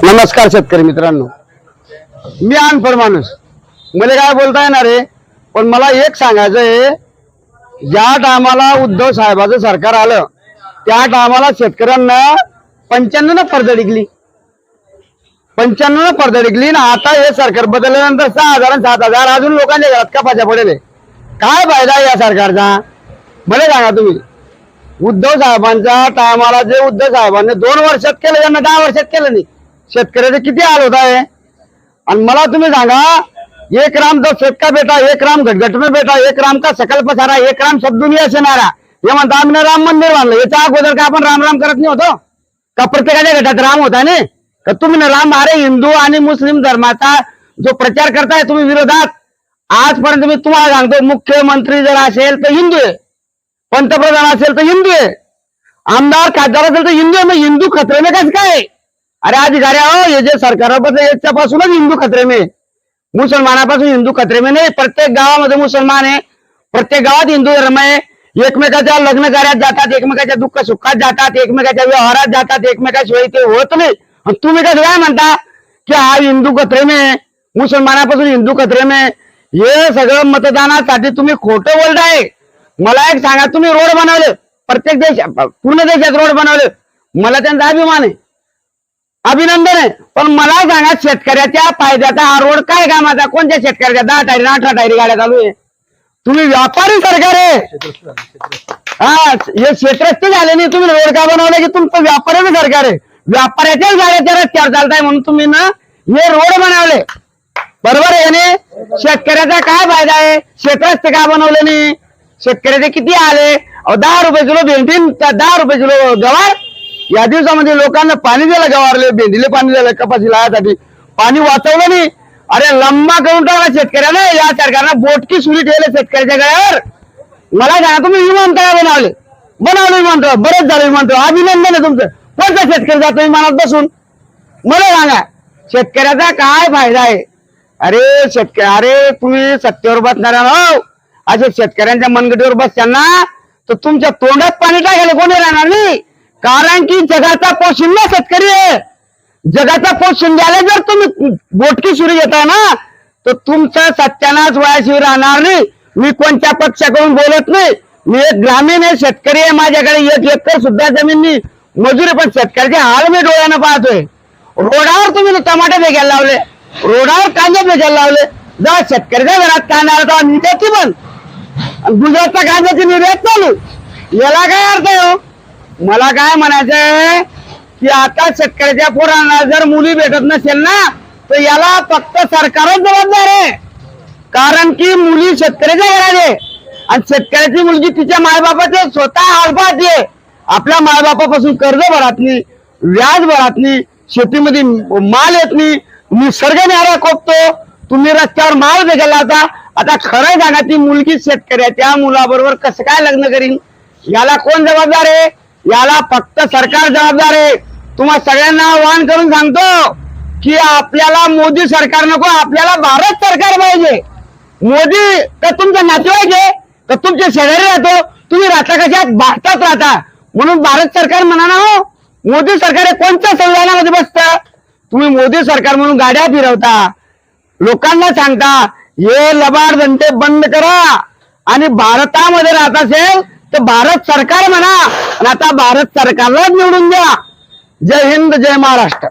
नमस्कार शेतकरी मित्रांनो, मी अनपढ माणूस, मला काय बोलता येणार आहे, पण मला एक सांगायचं आहे, ज्या टायमाला उद्धव साहेबाचं सरकार आलं त्या टायमाला शेतकऱ्यांना 95 पडझड निघली, 95 पडझड निघली ना. आता हे सरकार बदलल्यानंतर 6,000 आणि 7,000 अजून लोकांच्या घरात कपाच्या पडेल. काय फायदा या सरकारचा मला सांगा तुम्ही. उद्धव साहेबांच्या टायमाला जे उद्धव साहेबांनी 2 वर्षात केलं त्यांना 10 वर्षात केलं नाही. शेतकऱ्याचे किती हाल होत आहे. आणि मला तुम्ही सांगा, 1 राम तो शेतका बेटा, 1 राम घटघट में बेटा, 1 राम का सकल पसारा, 1 राम सब दुनिया से नारा. हे म्हणता आम्ही राम मंदिर बांधलं. याच्या अगोदर का आपण राम राम करत नाही होतो का? प्रत्येकाच्या घटात राम होता ना. का तुम्ही ना राम अरे हिंदू आणि मुस्लिम धर्माचा जो प्रचार करताय तुम्ही विरोधात, आजपर्यंत मी तुम्हाला सांगतो, मुख्यमंत्री जर असेल तर हिंदू आहे, पंतप्रधान असेल तर हिंदू आहे, आमदार खासदार असेल तर हिंदू आहे. मग हिंदू खतरे में कसं काय? अरे अधिकारी हो, हे जे सरकार याच्यापासूनच हिंदू खतरे में, मुसलमानापासून हिंदू खतरे में नाही. प्रत्येक गावामध्ये मुसलमान आहे, प्रत्येक गावात हिंदू धर्म आहे. एकमेकाच्या लग्न कार्यात जातात, एकमेकाच्या दुःख सुखात जातात, एकमेकाच्या व्यवहारात जातात, एकमेकाशिवाय ते होत नाही. आणि तुम्ही कसं काय म्हणता की हा हिंदू खतरे में, मुसलमानापासून हिंदू खतरे में? हे सगळं मतदानासाठी तुम्ही खोटं बोलताय. मला एक सांगा, तुम्ही रोड बनवले, प्रत्येक पूर्ण देशात रोड बनवले, मला त्यांचा अभिमान आहे, अभिनंदन आहे. पण मला सांगा, शेतकऱ्याच्या फायद्याचा हा रोड काय कामाचा? कोणत्या शेतकऱ्याच्या 10 टायरी 18 टायरी गाड्या चालू आहे? तुम्ही व्यापारी सरकार आहे. हा, हे क्षेत्रस्थ झाले नाही. तुम्ही रोड का बनवले की तुमचं व्यापाऱ्याचं सरकार आहे? व्यापाऱ्याच्याच गाड्याच्या रस्त्यावर चालताय म्हणून तुम्ही ना हे रोड बनवले, बरोबर आहे ना? शेतकऱ्याचा काय फायदा आहे? क्षेत्रस्थ का बनवले नाही? शेतकऱ्याचे किती आले? 10 रुपये किलो भेंडी, 10 रुपये किलो गवार. या दिवसामध्ये लोकांना पाणी दिलं, गवारले भेंडीले पाणी दिलं, कपाशी लावासाठी पाणी वाचवलं नाही. अरे लंबा करून टाकला शेतकऱ्याने. या सरकारनं बोटकी सुरी ठेवले शेतकऱ्याच्या गळ्यावर. मला सांगा, तुम्ही विमानतळ बनवलं विमानतळ, बरेच झालं विमानतळ, अभिनंदन आहे तुमचं. कोणता शेतकरी जातो विमानात बसून? मला सांगा, शेतकऱ्याचा काय फायदा आहे? अरे तुम्ही सत्तेवर बसणारा हो, असे शेतकऱ्यांच्या मनगटीवर बसताल ना तर तुमच्या तोंडात पाणी टाकायला कोणी राहणार नाही. कारण की जगाचा पोशिंदा शेतकरी आहे. जगाचा पोशिंद्याला जर तुम्ही बोटकी सुरी घेताय ना तर तुमचा सत्यानाश वयाशिवाय राहणार नाही. मी कोणत्या पक्षाकडून बोलत नाही, मी एक ग्रामीण आहे, शेतकरी आहे. माझ्याकडे 1 एकर सुद्धा जमीन नाही, मजुरी, पण शेतकऱ्याचे हाल मी डोळ्यानं पाहतोय. रोडावर तुम्ही टमाटे फेकायला लावले, रोडावर कांदे फेकायला लावले. जेव्हा शेतकऱ्याच्या घरात कांदा आला तेव्हा निर्याती बंद, गुजरातच्या कांद्याची निर्यात चालू. याला काय अर्थ आहे हो? मला काय म्हणायचंय की आता शेतकऱ्याच्या पोरांना जर मुली भेटत नसेल ना तर याला फक्त सरकारच जबाबदार आहे. कारण की मुली शेतकऱ्याच्या घरात आहे आणि शेतकऱ्याची मुलगी तिच्या मायबापाचे स्वतः हाल पाहते. आपल्या मायबापापासून कर्ज भरत नाही, व्याज भरत नाही, शेतीमध्ये माल येत नाही, निसर्ग न्यारा कोपतो, तुम्ही रस्त्यावर माल भेटायला होता. आता खरं सांगा, ती मुलगी शेतकऱ्याच्या मुलाबरोबर कसं काय लग्न करीन? याला कोण जबाबदार आहे? याला फक्त सरकार जबाबदार आहे. तुम्हा सगळ्यांना आवाहन करून सांगतो की आपल्याला मोदी सरकार नको, आपल्याला भारत सरकार पाहिजे. मोदी तर तुमचा नातेवाईक आहे, तर तुमचे शेजारी राहतो, तुम्ही राहता कशात? भारतात राहता, म्हणून भारत सरकार म्हणा ना हो. मोदी सरकार हे कोणत्या संविधानामध्ये बसतं? तुम्ही मोदी सरकार म्हणून गाड्या फिरवता, लोकांना सांगता हे लबाड धंदे बंद करा आणि भारतामध्ये राहत असेल तर भारत सरकार म्हणा आणि आता भारत सरकारलाच निवडून द्या. जय हिंद, जय महाराष्ट्र.